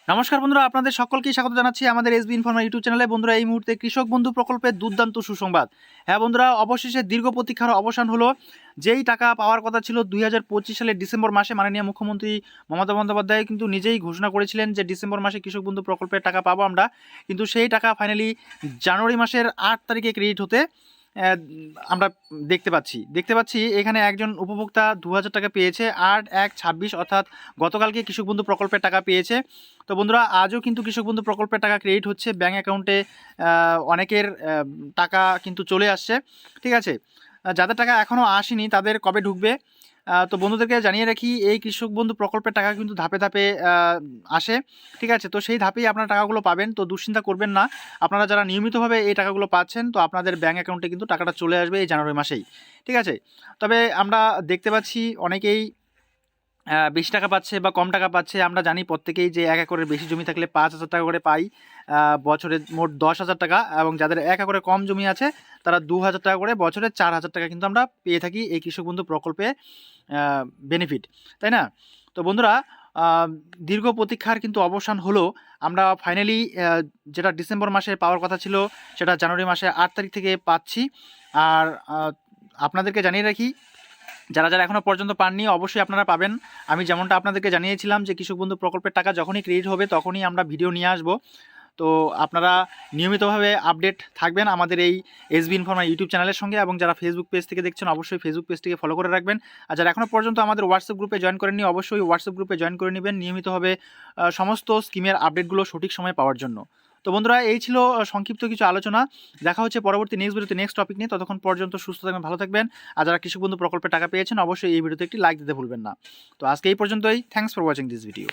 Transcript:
নমস্কার বন্ধুরা, আপনাদের সকলকেই স্বাগত জানাচ্ছি আমাদের এসবি ইনফরমাল ইউটিউব চ্যানেলে। বন্ধুরা, এই মুহূর্তে কৃষক বন্ধু প্রকল্পের দুর্দান্ত সুসংবাদ। হ্যাঁ বন্ধুরা, অবশেষে দীর্ঘ প্রতীক্ষার অবসান হলো। যেই টাকা পাওয়ার কথা ছিল 2025 সালের ডিসেম্বর মাসে, মাননীয় মুখ্যমন্ত্রী মমতা বন্দ্যোপাধ্যায় কিন্তু নিজেই ঘোষণা করেছিলেন যে ডিসেম্বর মাসে কৃষক বন্ধু প্রকল্পের টাকা পাবো আমরা। কিন্তু সেই টাকা ফাইনালি জানুয়ারি মাসের 8 তারিখে ক্রেডিট হতে আমরা দেখতে পাচ্ছি এখানে একজন উপভোক্তা 2000 টাকা পেয়েছে। 8/1/26 অর্থাৎ গতকালকে কৃষক বন্ধু প্রকল্পের টাকা পেয়েছে। তো বন্ধুরা, আজও কিন্তু কৃষক বন্ধু প্রকল্পের টাকা ক্রেডিট হচ্ছে ব্যাঙ্ক অ্যাকাউন্টে। অনেকের টাকা কিন্তু চলে আসছে। ঠিক আছে, যাদের টাকা এখনও আসেনি তাদের কবে ঢুকবে? তো বন্ধুদেরকে জানিয়ে রাখি, এই কৃষক বন্ধু প্রকল্পের টাকা কিন্তু ধাপে ধাপে আসে। ঠিক আছে, তো সেই ধাপেই আপনারা টাকাগুলো পাবেন, তো দুশ্চিন্তা করবেন না। আপনারা যারা নিয়মিতভাবে এই টাকাগুলো পাচ্ছেন, তো আপনাদের ব্যাঙ্ক অ্যাকাউন্টে কিন্তু টাকাটা চলে আসবে এই জানুয়ারি মাসেই। ঠিক আছে, তবে আমরা দেখতে পাচ্ছি অনেকেই বেশি টাকা পাচ্ছে বা কম টাকা পাচ্ছে। আমরা জানি প্রত্যেকেই যে 1 একরের বেশি জমি থাকলে 5,000 টাকা করে পাই, বছরে মোট 10,000 টাকা, এবং যাদের 1 একরের কম জমি আছে তারা 2,000 টাকা করে, বছরে 4,000 টাকা কিন্তু আমরা পেয়ে থাকি এই কৃষক বন্ধু প্রকল্পে বেনিফিট, তাই না? তো বন্ধুরা, দীর্ঘ প্রতীক্ষার কিন্তু অবসান হলো। আমরা ফাইনালি যেটা ডিসেম্বর মাসে পাওয়ার কথা ছিল সেটা জানুয়ারি মাসে 8 তারিখ থেকে পাচ্ছি। আর আপনাদেরকে জানিয়ে রাখি, যারা যারা এখনও পর্যন্ত পাননি অবশ্যই আপনারা পাবেন। আমি যেমনটা আপনাদেরকে জানিয়েছিলাম যে কৃষক বন্ধু প্রকল্পের টাকা যখনই ক্রেডিট হবে তখনই আমরা ভিডিও নিয়ে আসব। তো আপনারা নিয়মিতভাবে আপডেট থাকবেন আমাদের এই এসবি ইনফরমাল ইউটিউব চ্যানেলের সঙ্গে, এবং যারা ফেসবুক পেজ থেকে দেখছেন অবশ্যই ফেসবুক পেজটিকে ফলো করে রাখবেন। আর যারা এখনও পর্যন্ত আমাদের হোয়াটসঅ্যাপ গ্রুপে জয়েন করেননি অবশ্যই হোয়াটসঅ্যাপ গ্রুপে জয়েন করে নেবেন নিয়মিতভাবে সমস্ত স্কিমের আপডেটগুলো সঠিক সময়ে পাওয়ার জন্য। তো বন্ধুরা, এই ছিল সংক্ষিপ্ত কিছু আলোচনা। দেখা হচ্ছে পরবর্তী নেক্সট টপিক নিয়ে। ততক্ষণ পর্যন্ত সুস্থ থাকবেন, ভালো থাকবেন। আর যারা কৃষক বন্ধু প্রকল্পে টাকা পেয়েছেন অবশ্যই এই ভিডিওতে একটি লাইক দিতে ভুলবেন না। তো আজকে এই পর্যন্তই। Thanks for watching this video.